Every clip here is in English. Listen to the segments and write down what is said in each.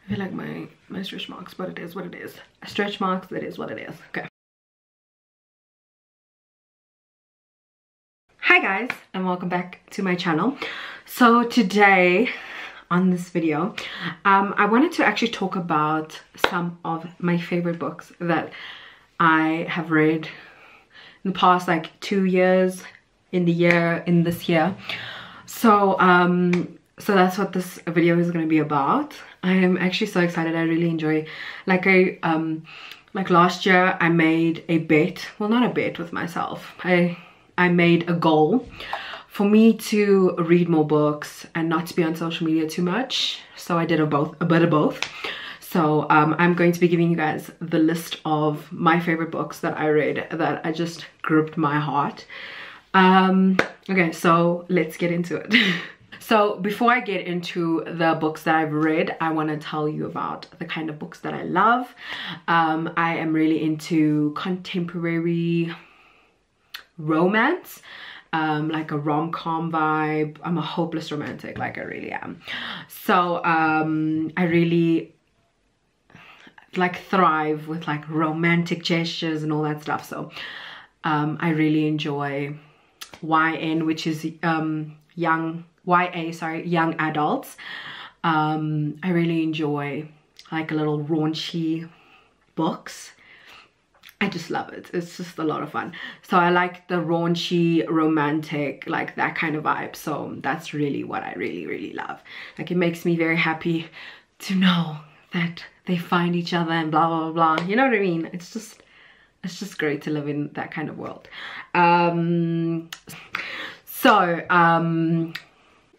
I feel like my stretch marks, but it is what it is. Stretch marks, it is what it is. Okay. Hi guys, and welcome back to my channel. So today on this video, I wanted to actually talk about some of my favorite books that I have read in the past like 2 years, in this year. So so that's what this video is going to be about. I am actually so excited. I really enjoy, like last year I made a bet, well, not a bet with myself, I made a goal for me to read more books and not to be on social media too much. So I did a bit of both. So I'm going to be giving you guys the list of my favorite books that I read that I just gripped my heart. Okay, so let's get into it. So before I get into the books that I've read, I want to tell you about the kind of books that I love. I am really into contemporary romance, like a rom-com vibe. I'm a hopeless romantic, like I really am. So I really like thrive with like romantic gestures and all that stuff. So I really enjoy YN, which is young adults. I really enjoy like a little raunchy books. I just love it. It's just a lot of fun. So I like the raunchy, romantic, like that kind of vibe. So that's really what I really love. Like it makes me very happy to know that they find each other and blah blah blah. You know what I mean? It's just great to live in that kind of world.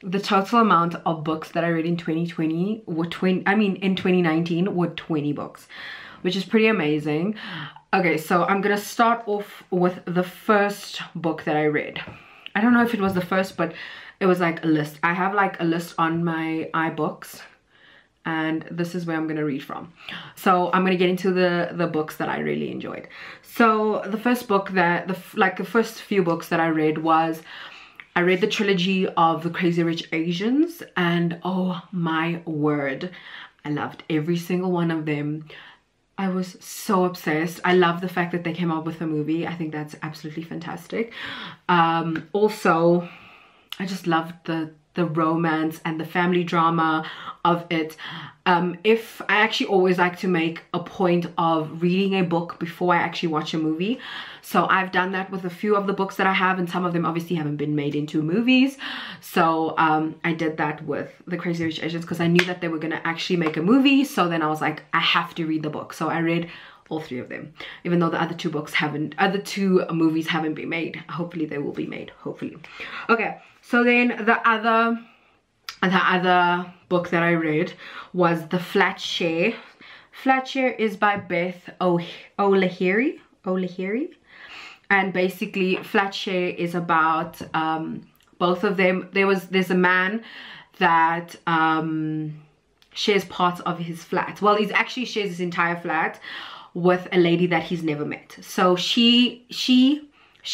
The total amount of books that I read in 2020 were in 2019 were 20 books, which is pretty amazing. Okay, so I'm gonna start off with the first book that I read. I don't know if it was the first, but it was like a list. I have like a list on my iBooks, and this is where I'm gonna read from. So I'm gonna get into the books that I really enjoyed. So the first book that the first few books that I read was, I read the trilogy of the Crazy Rich Asians, and oh my word, I loved every single one of them. I was so obsessed. I love the fact that they came up with a movie. I think that's absolutely fantastic. Also, I just loved the romance and the family drama of it. If I actually always like to make a point of reading a book before I actually watch a movie. So I've done that with a few of the books that I have, and some of them obviously haven't been made into movies. So I did that with the Crazy Rich Asians because I knew that they were gonna actually make a movie. So then I was like, I have to read the book. So I read all three of them, even though the other two movies haven't been made. Hopefully they will be made, hopefully. Okay, so then the other book that I read was the Flatshare. Flatshare is by Beth O'Leary. And basically Flatshare is about both of them. There's a man that shares parts of his flat. Well, he actually shares his entire flat with a lady that he's never met. So she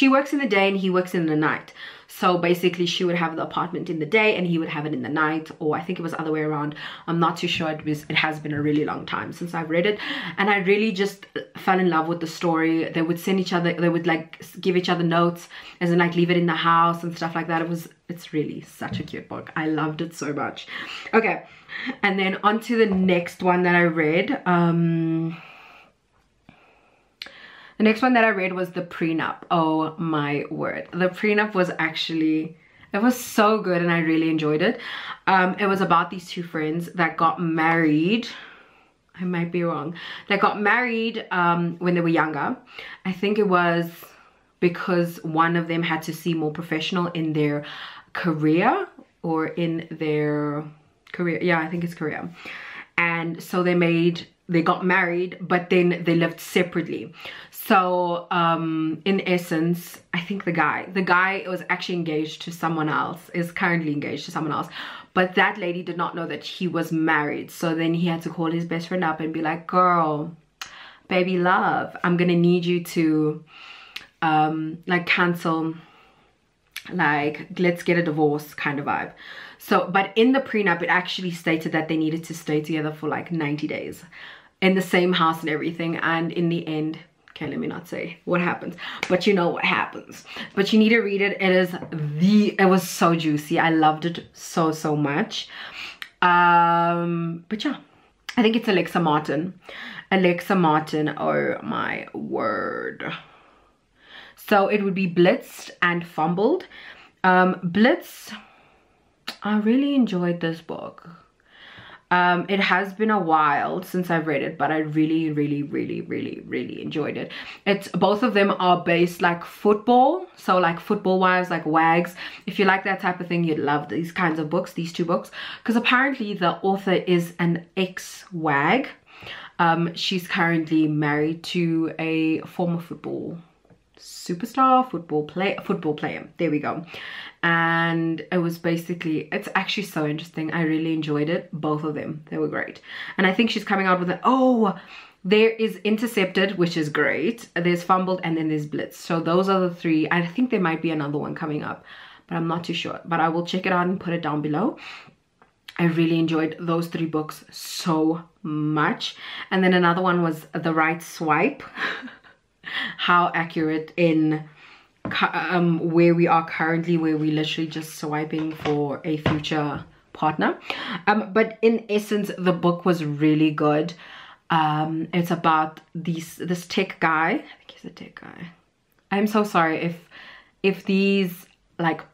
works in the day and he works in the night. So basically she would have the apartment in the day and he would have it in the night, or I think it was the other way around. I'm not too sure. It has been a really long time since I've read it, and I really just fell in love with the story. They would like give each other notes, as in like leave it in the house and stuff like that. It's really such a cute book. I loved it so much. Okay, and then on to the next one that I read. The next one that I read was the Prenup. Oh my word. The Prenup was actually, it was so good and I really enjoyed it. It was about these two friends that got married. I might be wrong. That got married when they were younger. I think it was because one of them had to seem more professional in their career, or in their career. Yeah, I think it's career. And so they got married, but then they lived separately. So in essence, I think the guy was actually engaged to someone else, is currently engaged to someone else, but that lady did not know that he was married. So then he had to call his best friend up and be like, girl, baby love, I'm gonna need you to like cancel like let's get a divorce kind of vibe. So, but in the prenup, it actually stated that they needed to stay together for like 90 days in the same house and everything. And in the end, okay, let me not say what happens, but you know what happens. But you need to read it. It was so juicy. I loved it so much. But yeah, I think it's Alexa Martin. Alexa Martin, oh my word. So it would be Blitzed and Fumbled. Blitz, I really enjoyed this book. It has been a while since I've read it, but I really enjoyed it. It's both of them are based like football, so like football wives, like wags. If you like that type of thing, you'd love these kinds of books, these two books, because apparently the author is an ex-wag. She's currently married to a former football superstar, football player. There we go. And it was basically, it's actually so interesting. I really enjoyed it, both of them. They were great. And I think she's coming out with it. Oh, there is Intercepted, which is great. There's Fumbled, and then there's Blitz. So those are the three. I think there might be another one coming up, but I'm not too sure. But I will check it out and put it down below. I really enjoyed those three books so much. And then another one was The Right Swipe. How accurate in where we are currently, where we literally just swiping for a future partner. But in essence, the book was really good. It's about this tech guy. I think he's a tech guy. I'm so sorry if these like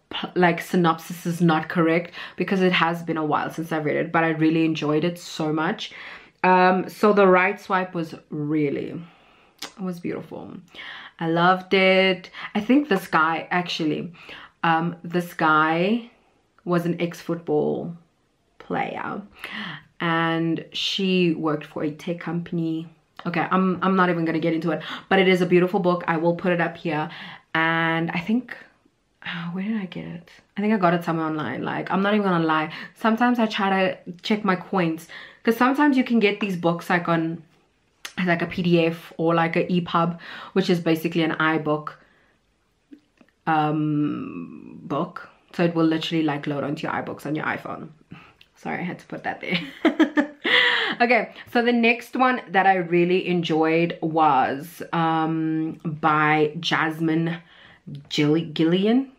synopsis is not correct, because it has been a while since I've read it, but I really enjoyed it so much. So The Right Swipe was really, it was beautiful. I loved it. I think this guy actually, this guy was an ex-football player, and she worked for a tech company. Okay, I'm not even gonna get into it, but it is a beautiful book. I will put it up here. And I think, where did I get it? I think I got it somewhere online. Like, I'm not even gonna lie, sometimes I try to check my coins, because sometimes you can get these books like on like a PDF or like an EPUB, which is basically an iBook book. So it will literally like load onto your iBooks on your iPhone. Sorry, I had to put that there. Okay, so the next one that I really enjoyed was by Jasmine Gillian.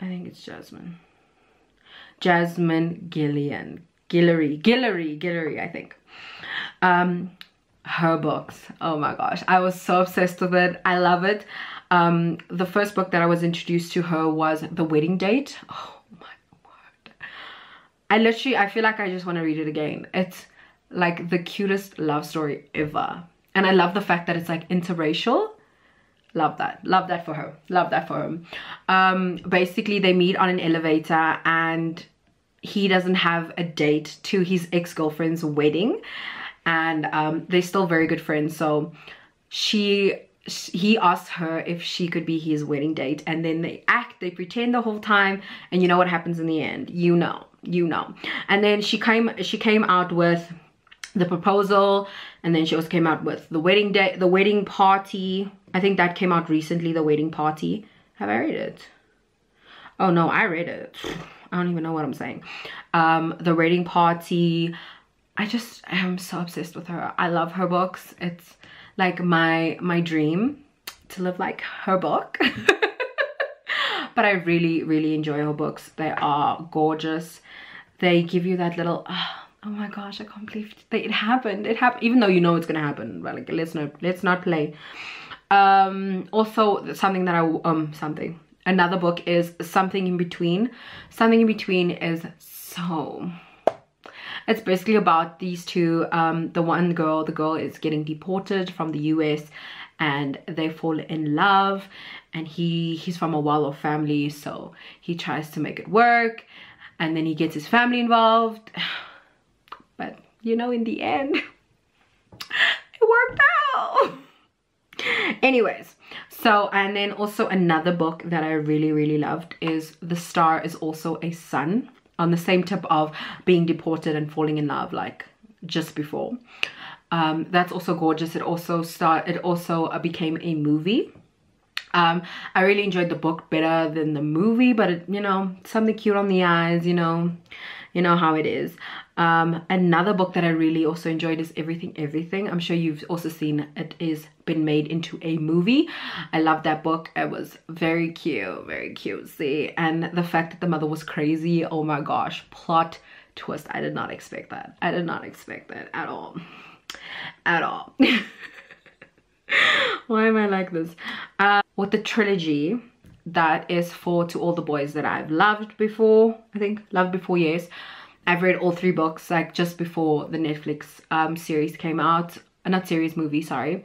I think it's Jasmine Guillory, I think. Her books, oh my gosh, I was so obsessed with it. I love it. The first book that I was introduced to her was The Wedding Date. Oh my word, I feel like I just want to read it again. It's like the cutest love story ever, and I love the fact that it's like interracial. Love that for her. Basically they meet on an elevator, and he doesn't have a date to his ex-girlfriend's wedding, and they're still very good friends. So he asked her if she could be his wedding date, and then they pretend the whole time, and you know what happens in the end. You know. And then she came out with the proposal, and then she also came out with the wedding day, the wedding party. I think that came out recently, The Wedding Party. Have I read it? Oh no, I read it. I don't even know what I'm saying. The Wedding Party. I am so obsessed with her. I love her books. It's like my dream to live like her book. But I really enjoy her books. They are gorgeous. They give you that little, oh my gosh, I can't believe it happened. It happened, even though you know it's gonna happen. But like, let's not play. Also something that another book is Something in Between. Something in Between is it's basically about these two. The girl is getting deported from the US, and they fall in love, and he's from a well-off family, so he tries to make it work, and then he gets his family involved, but you know, in the end it worked out. Anyways, so, and then also another book that I really loved is The Star Is Also a Son, on the same tip of being deported and falling in love like just before. That's also gorgeous. It also became a movie. I really enjoyed the book better than the movie, but it, you know, something cute on the eyes, you know how it is. Another book that I really also enjoyed is Everything Everything. I'm sure you've also seen it is been made into a movie. I love that book. It was very cute, see, and the fact that the mother was crazy, oh my gosh, plot twist. I did not expect that. I did not expect that at all. Why am I like this? With the trilogy, that is for To All the Boys That I've Loved Before, I think. Loved Before, yes. I've read all 3 books, like, just before the Netflix series came out. Not series, movie, sorry.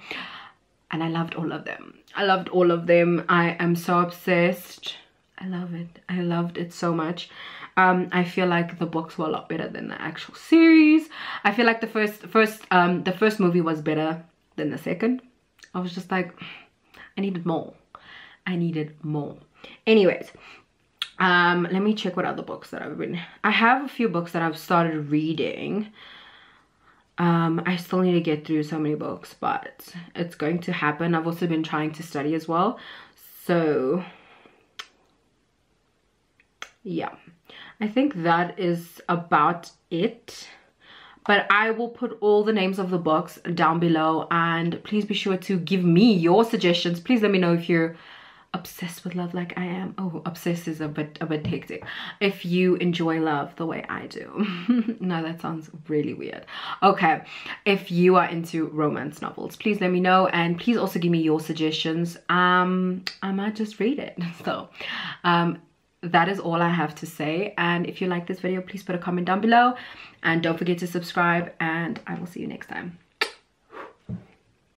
And I loved all of them. I loved all of them. I am so obsessed. I love it. I loved it so much. I feel like the books were a lot better than the actual series. I feel like the first movie was better than the second. I was just like, I needed more. I needed more. Anyways, let me check what other books that I've read. I have a few books that I've started reading. I still need to get through so many books, but it's going to happen. I've also been trying to study as well. So yeah, I think that is about it. But I will put all the names of the books down below, and please be sure to give me your suggestions. Please let me know if you're obsessed with love like I am. Oh, obsessed is a bit hectic. If you enjoy love the way I do. No, that sounds really weird. Okay, if you are into romance novels, please let me know, and please also give me your suggestions. I might just read it. So that is all I have to say, and if you like this video, please put a comment down below, and don't forget to subscribe, and I will see you next time.